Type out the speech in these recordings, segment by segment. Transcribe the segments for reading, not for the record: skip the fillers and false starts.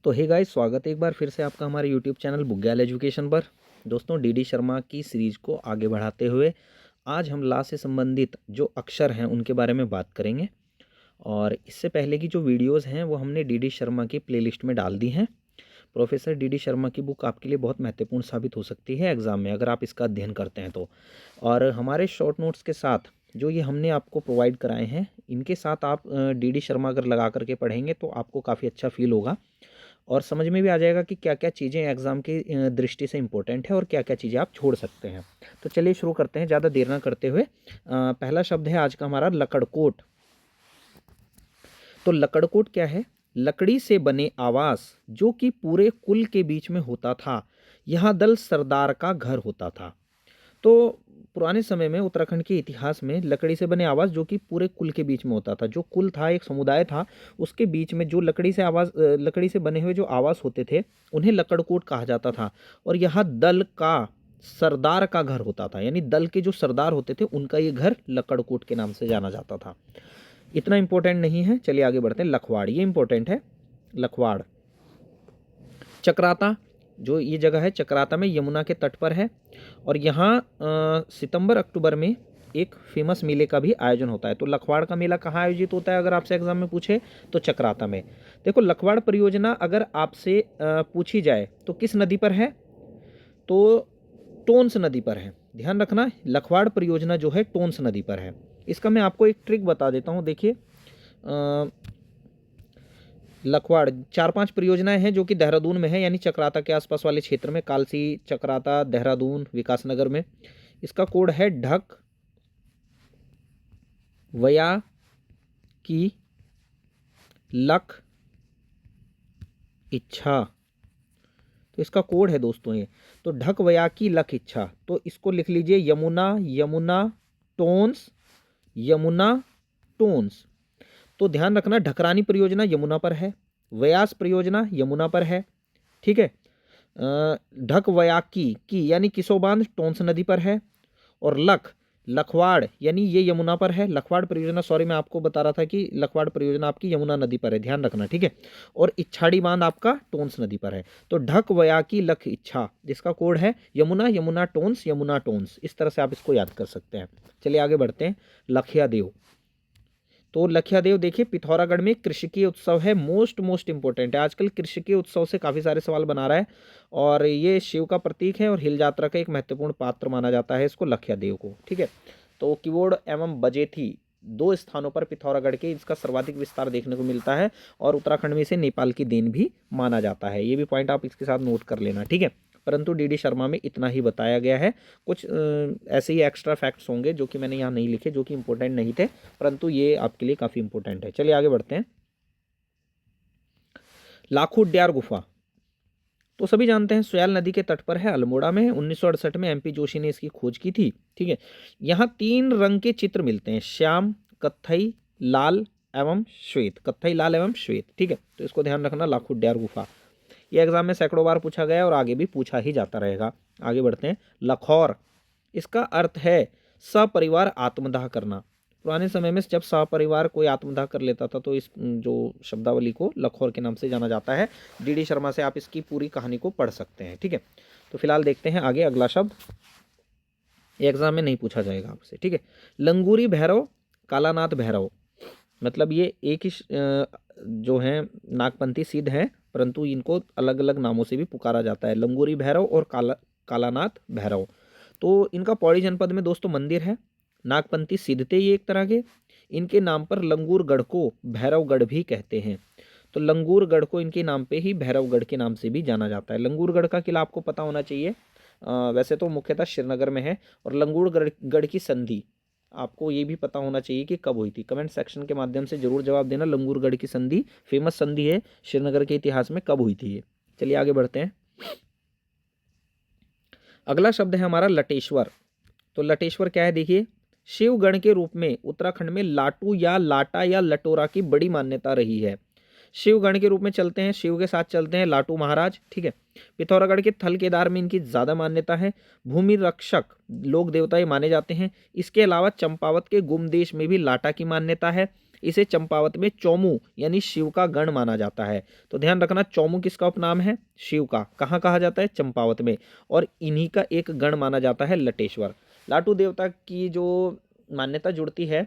तो hey guys, स्वागत है एक बार फिर से आपका हमारे यूट्यूब चैनल बुग्याल एजुकेशन पर। दोस्तों, डीडी शर्मा की सीरीज को आगे बढ़ाते हुए आज हम ला से संबंधित जो अक्षर हैं उनके बारे में बात करेंगे। और इससे पहले की जो वीडियोस हैं वो हमने डीडी शर्मा की प्लेलिस्ट में डाल दी हैं। प्रोफेसर डीडी शर्मा की बुक आपके लिए बहुत महत्वपूर्ण साबित हो सकती है एग्ज़ाम में, अगर आप इसका अध्ययन करते हैं तो। और हमारे शॉर्ट नोट्स के साथ जो ये हमने आपको प्रोवाइड कराए हैं, इनके साथ आप डीडी शर्मा अगर लगा करके पढ़ेंगे तो आपको काफ़ी अच्छा फील होगा और समझ में भी आ जाएगा कि क्या क्या चीज़ें एग्ज़ाम की दृष्टि से इम्पोर्टेंट है और क्या क्या चीज़ें आप छोड़ सकते हैं। तो चलिए शुरू करते हैं ज़्यादा देर ना करते हुए। पहला शब्द है आज का हमारा लकड़कोट। तो लकड़कोट क्या है? लकड़ी से बने आवास जो कि पूरे कुल के बीच में होता था, यह दल सरदार का घर होता था। तो पुराने समय में उत्तराखंड के इतिहास में लकड़ी से बने आवास जो कि पूरे कुल के बीच में होता था, जो कुल था, एक समुदाय था, उसके बीच में जो लकड़ी से बने हुए जो आवास होते थे उन्हें लकड़कोट कहा जाता था। और यह दल का सरदार का घर होता था, यानी दल के जो सरदार होते थे उनका ये घर लकड़कोट के नाम से जाना जाता था। इतना इंपॉर्टेंट नहीं है, चलिए आगे बढ़ते हैं। लखवाड़, ये इंपॉर्टेंट है। लखवाड़। चक्राता, जो ये जगह है चक्राता में यमुना के तट पर है। और यहाँ सितंबर अक्टूबर में एक फेमस मेले का भी आयोजन होता है। तो लखवाड़ का मेला कहाँ आयोजित होता है अगर आपसे एग्जाम में पूछे तो चक्राता में। देखो, लखवाड़ परियोजना अगर आपसे पूछी जाए तो किस नदी पर है? तो टोन्स नदी पर है। ध्यान रखना, लखवाड़ परियोजना जो है टोन्स नदी पर है। इसका मैं आपको एक ट्रिक बता देता हूँ। देखिए, लखवाड़ 4-5 परियोजनाएं हैं जो कि देहरादून में है, यानी चक्राता के आसपास वाले क्षेत्र में, कालसी, चक्राता, देहरादून, विकासनगर में। इसका कोड है ढक वया की लख इच्छा। तो इसका कोड है दोस्तों ये। तो ढक वया की लख इच्छा, तो इसको लिख लीजिए यमुना, यमुना टोन्स, यमुना टोन्स। तो ध्यान रखना, ढकरानी परियोजना यमुना पर है, व्यास परियोजना यमुना पर है, ठीक है। ढक वयाकी की यानी किसोबांध टोंस नदी पर है। और लखवाड़ यानी ये यमुना पर है। लखवाड़ परियोजना, सॉरी मैं आपको बता रहा था कि लखवाड़ परियोजना आपकी यमुना नदी पर है, ध्यान रखना, ठीक है। और इच्छाड़ी बांध आपका टोंस नदी पर है। तो ढक वयाकी लख इच्छा, जिसका कोड है यमुना, यमुना टोंस, यमुना टोंस। इस तरह से आप इसको याद कर सकते हैं। चलिए आगे बढ़ते हैं। लखिया देव। तो लखिया देव देखिए, पिथौरागढ़ में कृषि उत्सव है। मोस्ट इंपॉर्टेंट है, आजकल कृषि उत्सव से काफ़ी सारे सवाल बना रहा है। और ये शिव का प्रतीक है और हिल यात्रा का एक महत्वपूर्ण पात्र माना जाता है इसको, लखिया देव को, ठीक है। तो किवोड़ एवं बजेथी, दो स्थानों पर पिथौरागढ़ के इसका सर्वाधिक विस्तार देखने को मिलता है। और उत्तराखंड में इसे नेपाल की देन भी माना जाता है। ये भी पॉइंट आप इसके साथ नोट कर लेना, ठीक है। परंतु डीडी शर्मा में इतना ही बताया गया है। कुछ ऐसे ही एक्स्ट्रा फैक्ट्स होंगे जो कि मैंने यहाँ नहीं लिखे, जो कि इंपॉर्टेंट नहीं थे, परंतु ये आपके लिए काफ़ी इंपॉर्टेंट है। चलिए आगे बढ़ते हैं। लाखू उड्यार गुफा, तो सभी जानते हैं सोयाल नदी के तट पर है, अल्मोड़ा में। 1968 में एमपी जोशी ने इसकी खोज की थी, ठीक है। यहाँ 3 रंग के चित्र मिलते हैं, श्याम, कत्थई, लाल एवं श्वेत। कत्थई, लाल एवं श्वेत, ठीक है। तो इसको ध्यान रखना, लाखू उड्यार गुफा। ये एग्जाम में सैकड़ों बार पूछा गया है और आगे भी पूछा ही जाता रहेगा। आगे बढ़ते हैं। लखौर, इसका अर्थ है सपरिवार आत्मदाह करना। पुराने समय में जब सपरिवार कोई आत्मदाह कर लेता था तो इस जो शब्दावली को लखौर के नाम से जाना जाता है। डीडी शर्मा से आप इसकी पूरी कहानी को पढ़ सकते हैं, ठीक है। तो फिलहाल देखते हैं आगे अगला शब्द। ये एग्जाम में नहीं पूछा जाएगा आपसे, ठीक है। लंगूरी भैरव, कालानाथ भैरव, मतलब ये एक ही जो है नागपंथी सिद्ध हैं, परंतु इनको अलग अलग नामों से भी पुकारा जाता है, लंगूरी भैरव और कालानाथ भैरव। तो इनका पौड़ी जनपद में दोस्तों मंदिर है। नागपंथी सिद्ध थे ये एक तरह के। इनके नाम पर लंगूरगढ़ को भैरवगढ़ भी कहते हैं। तो लंगूरगढ़ को इनके नाम पे ही भैरवगढ़ के नाम से भी जाना जाता है। लंगूरगढ़ का किला आपको पता होना चाहिए। वैसे तो मुख्यतः श्रीनगर में है। और लंगूरगढ़ की संधि आपको ये भी पता होना चाहिए कि कब हुई थी। कमेंट सेक्शन के माध्यम से जरूर जवाब देना, लंगूरगढ़ की संधि फेमस संधि है श्रीनगर के इतिहास में, कब हुई थी ये। चलिए आगे बढ़ते हैं। अगला शब्द है हमारा लटेश्वर। तो लटेश्वर क्या है? देखिए, शिवगण के रूप में उत्तराखंड में लाटू या लाटा या लटोरा की बड़ी मान्यता रही है। शिवगण के रूप में चलते हैं, शिव के साथ चलते हैं लाटू महाराज, ठीक है। पिथौरागढ़ के थल केदार में इनकी ज़्यादा मान्यता है। भूमि रक्षक लोक देवता ये माने जाते हैं। इसके अलावा चंपावत के गुमदेश में भी लाटा की मान्यता है। इसे चंपावत में चौमू यानी शिव का गण माना जाता है। तो ध्यान रखना, चौमू किसका उपनाम है? शिव का। कहाँ कहा जाता है? चंपावत में। और इन्हीं का एक गण माना जाता है लटेश्वर। लाटू देवता की जो मान्यता जुड़ती है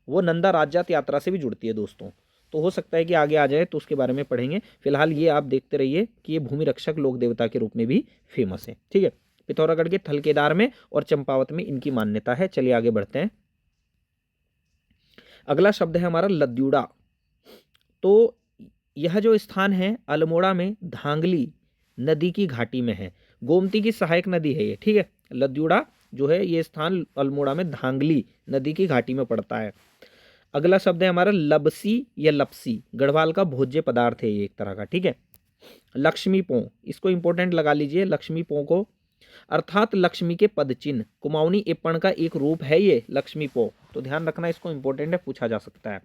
वो नंदा राज्यात यात्रा से भी जुड़ती है दोस्तों। तो हो सकता है कि आगे आ जाए तो उसके बारे में पढ़ेंगे। फिलहाल ये आप देखते रहिए कि ये भूमि रक्षक लोक देवता के रूप में भी फेमस है। ठीक है, पिथौरागढ़ के थलकेदार में और चंपावत में इनकी मान्यता है। चलिए आगे बढ़ते हैं। अगला शब्द है हमारा लद्युड़ा। तो यह जो स्थान है अल्मोड़ा में धांगली नदी की घाटी में है। गोमती की सहायक नदी है ये। ठीक है, लद्युड़ा जो है ये स्थान अल्मोड़ा में धांगली नदी की घाटी में पड़ता है। अगला शब्द है हमारा लबसी या लपसी। गढ़वाल का भोज्य पदार्थ है ये एक तरह का। ठीक है, लक्ष्मी पो, इसको इंपॉर्टेंट लगा लीजिए लक्ष्मी पो को, अर्थात लक्ष्मी के पद चिन्ह। कुमाऊनी एपण का एक रूप है ये लक्ष्मी पो। तो ध्यान रखना, इसको इंपॉर्टेंट है, पूछा जा सकता है।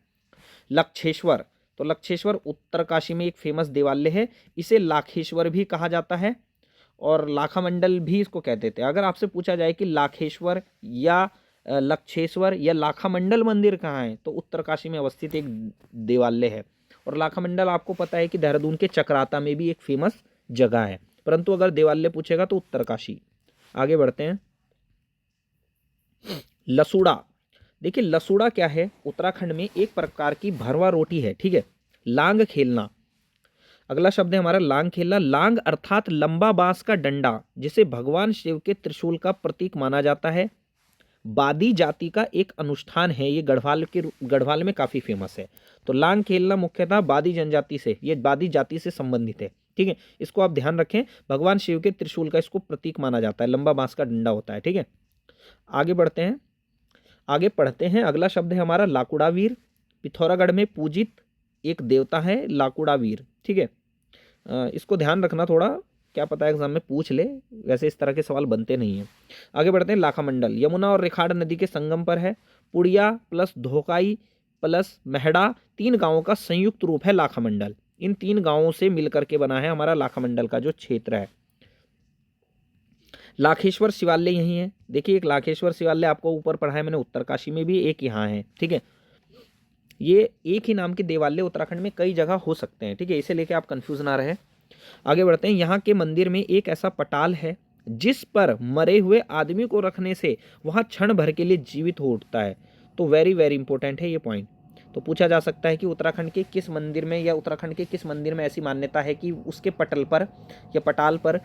लक्षेश्वर, तो लक्षेश्वर उत्तरकाशी में एक फेमस देवालय है। इसे लाखेश्वर भी कहा जाता है और लाखामंडल भी इसको कहते थे। अगर आपसे पूछा जाए कि लाखेश्वर या लक्षेश्वर या लाखामंडल मंदिर कहाँ है, तो उत्तरकाशी में अवस्थित एक देवालय है। और लाखामंडल आपको पता है कि देहरादून के चक्राता में भी एक फेमस जगह है, परंतु अगर देवालय पूछेगा तो उत्तरकाशी। आगे बढ़ते हैं। लसूड़ा, देखिए लसूड़ा क्या है? उत्तराखंड में एक प्रकार की भरवा रोटी है। ठीक है, लांग खेलना। अगला शब्द है हमारा लांग खेलना। लांग अर्थात लंबा बांस का डंडा, जिसे भगवान शिव के त्रिशूल का प्रतीक माना जाता है। बादी जाति का एक अनुष्ठान है ये, गढ़वाल में काफी फेमस है। तो लांग खेलना मुख्यतः बादी जनजाति से, ये बादी जाति से संबंधित है। ठीक है, इसको आप ध्यान रखें, भगवान शिव के त्रिशूल का इसको प्रतीक माना जाता है, लंबा बांस का डंडा होता है। ठीक है, आगे बढ़ते हैं, आगे पढ़ते हैं। अगला शब्द है हमारा लाकुड़ावीर। पिथौरागढ़ में पूजित एक देवता है लाकुड़ावीर। ठीक है, इसको ध्यान रखना थोड़ा, क्या पता है एग्जाम में पूछ ले, वैसे इस तरह के सवाल बनते नहीं हैं। आगे बढ़ते हैं। लाखामंडल यमुना और रिखाड़ नदी के संगम पर है। पुड़िया प्लस धोकाई प्लस महड़ा 3 गांवों का संयुक्त रूप है लाखामंडल। इन 3 गांवों से मिलकर के बना है हमारा लाखामंडल का जो क्षेत्र है। लाखेश्वर शिवालय यही है। देखिए एक लाखेश्वर शिवालय आपको ऊपर पढ़ा है मैंने, उत्तरकाशी में भी एक यहाँ है। ठीक है, ये एक ही नाम के देवालय उत्तराखंड में कई जगह हो सकते हैं। ठीक है, इसे लेके आप कंफ्यूज ना रहे। आगे बढ़ते हैं। यहाँ के मंदिर में एक ऐसा पटाल है जिस पर मरे हुए आदमी को रखने से वहाँ क्षण भर के लिए जीवित हो उठता है। तो वेरी वेरी इंपॉर्टेंट है ये पॉइंट। तो पूछा जा सकता है कि उत्तराखंड के किस मंदिर में या उत्तराखंड के किस मंदिर में ऐसी मान्यता है कि उसके पटल पर या पटाल पर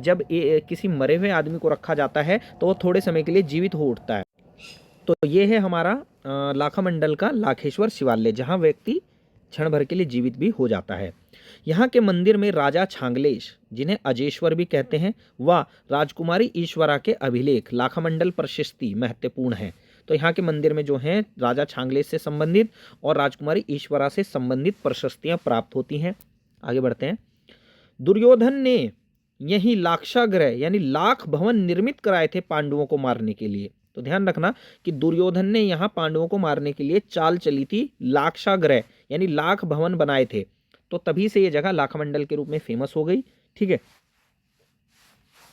जब किसी मरे हुए आदमी को रखा जाता है तो वो थोड़े समय के लिए जीवित हो उठता है। तो ये है हमारा लाखामंडल का लाखेश्वर शिवालय, जहाँ व्यक्ति क्षण भर के लिए जीवित भी हो जाता है। यहाँ के मंदिर में राजा छांगलेश, जिन्हें अजेश्वर भी कहते हैं, व राजकुमारी ईश्वरा के अभिलेख लाखामंडल प्रशस्ति महत्वपूर्ण है। तो यहाँ के मंदिर में जो हैं राजा छांगलेश से संबंधित और राजकुमारी ईश्वरा से संबंधित प्रशस्तियाँ प्राप्त होती हैं। आगे बढ़ते हैं। दुर्योधन ने यही लाक्षागृह यानी लाख भवन निर्मित कराए थे पांडवों को मारने के लिए। तो ध्यान रखना कि दुर्योधन ने यहाँ पांडवों को मारने के लिए चाल चली थी, लाक्षागृह यानी लाख भवन बनाए थे। तो तभी से ये जगह लाखामंडल के रूप में फेमस हो गई। ठीक है,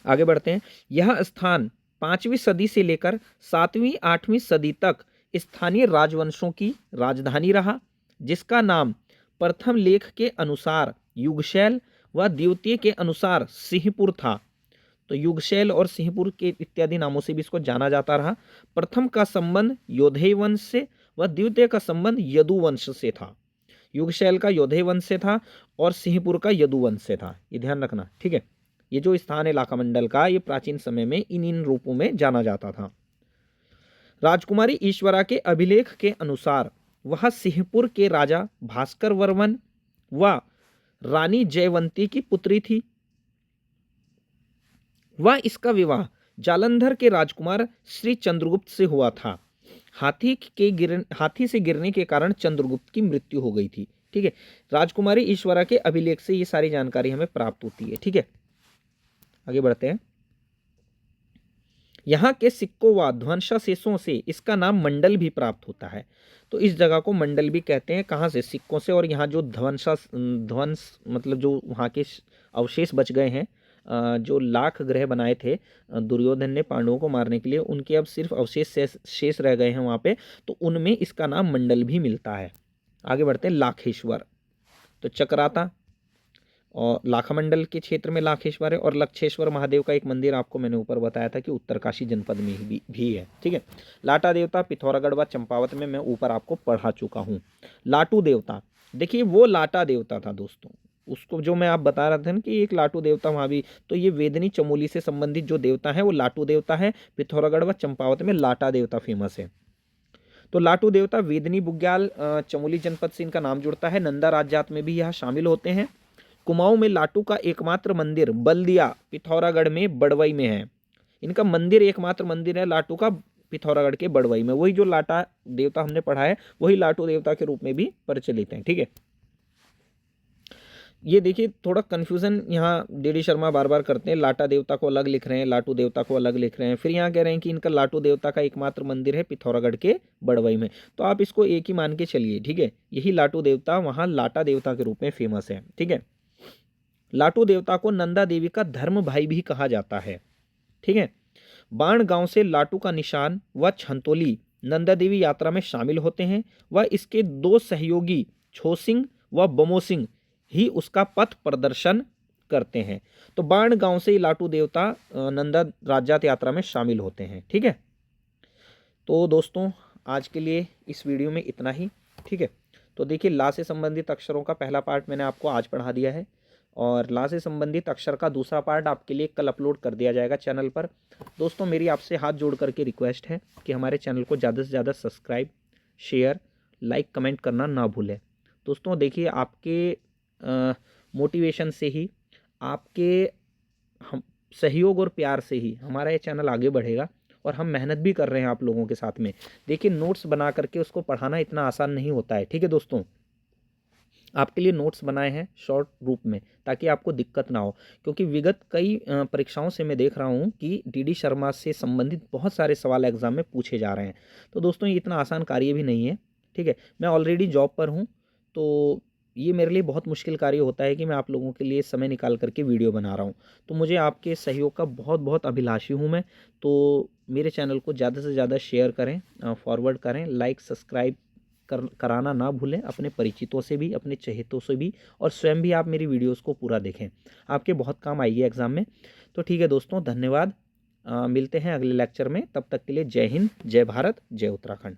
आगे बढ़ते हैं। यह स्थान 5वीं सदी से लेकर 7वीं 8वीं सदी तक स्थानीय राजवंशों की राजधानी रहा, जिसका नाम प्रथम लेख के अनुसार युगशैल व द्वितीय के अनुसार सिंहपुर था। तो युगशैल और सिंहपुर के इत्यादि नामों से भी इसको जाना जाता रहा। प्रथम का संबंध योधेय वंश से व द्वितीय का संबंध यदु वंश से था। युगशैल का योधेय वंश से था और सिंहपुर का यदु वंश से था, ये ध्यान रखना। ठीक है, ये जो स्थान है लाखामंडल का, ये प्राचीन समय में इन रूपों में जाना जाता था। राजकुमारी ईश्वरा के अभिलेख के अनुसार वह सिंहपुर के राजा भास्कर वर्मन व रानी जयवंती की पुत्री थी। वह इसका विवाह जालंधर के राजकुमार श्री चंद्रगुप्त से हुआ था। हाथी से गिरने के कारण चंद्रगुप्त की मृत्यु हो गई थी। ठीक है, राजकुमारी ईश्वरा के अभिलेख से ये सारी जानकारी हमें प्राप्त होती है। ठीक है, आगे बढ़ते हैं। यहाँ के सिक्कों व ध्वंसावशेषों से इसका नाम मंडल भी प्राप्त होता है। तो इस जगह को मंडल भी कहते हैं। कहाँ से? सिक्कों से। और यहाँ जो ध्वंस मतलब जो वहाँ के अवशेष बच गए हैं, जो लाख ग्रह बनाए थे दुर्योधन ने पांडवों को मारने के लिए, उनके अब सिर्फ अवशेष शेष रह गए हैं वहाँ पे, तो उनमें इसका नाम मंडल भी मिलता है। आगे बढ़ते हैं, लाखेश्वर। तो चक्राता और लाखामंडल के क्षेत्र में लाखेश्वर है, और लक्षेश्वर महादेव का एक मंदिर आपको मैंने ऊपर बताया था कि उत्तरकाशी जनपद में भी है। ठीक है। लाटा देवता पिथौरागढ़ व चंपावत में मैं ऊपर आपको पढ़ा चुका हूँ। लाटू देवता, देखिए वो लाटा देवता था दोस्तों, उसको जो मैं आप बता रहा था ना कि एक लाटू देवता वहाँ भी, तो ये वेदनी चमोली से संबंधित जो देवता है वो लाटू देवता है। पिथौरागढ़ व चंपावत में लाटा देवता फेमस है। तो लाटू देवता वेदनी बुग्याल चमोली जनपद से इनका नाम जुड़ता है। नंदा राज्यात में भी यह शामिल होते हैं। कुमाऊं में लाटू का एकमात्र मंदिर बल्दिया पिथौरागढ़ में बड़वई में है। इनका मंदिर एकमात्र मंदिर है लाटू का पिथौरागढ़ के बड़वई में। वही जो लाटा देवता हमने पढ़ा है वही लाटू देवता के रूप में भी प्रचलित है। ठीक है। ये देखिए थोड़ा कन्फ्यूजन यहाँ डी शर्मा बार बार करते हैं, लाटा देवता को अलग लिख रहे हैं, लाटू देवता को अलग लिख रहे हैं, फिर यहाँ कह रहे हैं कि इनका लाटू देवता का एकमात्र मंदिर है पिथौरागढ़ के बड़वई में। तो आप इसको एक ही मान के चलिए। ठीक है। यही लाटू देवता वहाँ लाटा देवता के रूप में फेमस है। ठीक है। लाटू देवता को नंदा देवी का धर्म भाई भी कहा जाता है। ठीक है। बाण गांव से लाटू का निशान व छंतोली नंदा देवी यात्रा में शामिल होते हैं। वह इसके दो सहयोगी छोसिंग व बमोसिंग ही उसका पथ प्रदर्शन करते हैं। तो बाण गांव से लाटू देवता नंदा राज्यात यात्रा में शामिल होते हैं। ठीक है। तो दोस्तों आज के लिए इस वीडियो में इतना ही। ठीक है। तो देखिए ला से संबंधित अक्षरों का पहला पार्ट मैंने आपको आज पढ़ा दिया है, और ला से संबंधित अक्षर का दूसरा पार्ट आपके लिए कल अपलोड कर दिया जाएगा चैनल पर। दोस्तों मेरी आपसे हाथ जोड़ करके रिक्वेस्ट है कि हमारे चैनल को ज़्यादा से ज़्यादा सब्सक्राइब, शेयर, लाइक, कमेंट करना ना भूलें। दोस्तों देखिए आपके मोटिवेशन से ही, आपके हम सहयोग और प्यार से ही हमारा ये चैनल आगे बढ़ेगा, और हम मेहनत भी कर रहे हैं आप लोगों के साथ में। देखिए नोट्स बना करके उसको पढ़ाना इतना आसान नहीं होता है। ठीक है दोस्तों, आपके लिए नोट्स बनाए हैं शॉर्ट रूप में ताकि आपको दिक्कत ना हो, क्योंकि विगत कई परीक्षाओं से मैं देख रहा हूँ कि डी शर्मा से संबंधित बहुत सारे सवाल एग्जाम में पूछे जा रहे हैं। तो दोस्तों ये इतना आसान कार्य भी नहीं है। ठीक है। मैं ऑलरेडी जॉब पर हूँ, तो ये मेरे लिए बहुत मुश्किल कार्य होता है कि मैं आप लोगों के लिए समय निकाल करके वीडियो बना रहा हूँ। तो मुझे आपके सहयोग का बहुत बहुत अभिलाषी हूँ मैं। तो मेरे चैनल को ज़्यादा से ज़्यादा शेयर करें, फॉरवर्ड करें, लाइक सब्सक्राइब कराना ना भूलें, अपने परिचितों से भी, अपने चहेतों से भी, और स्वयं भी आप मेरी वीडियोस को पूरा देखें, आपके बहुत काम आएगी एग्ज़ाम में। तो ठीक है दोस्तों, धन्यवाद। मिलते हैं अगले लेक्चर में, तब तक के लिए जय हिंद, जय भारत, जय उत्तराखंड।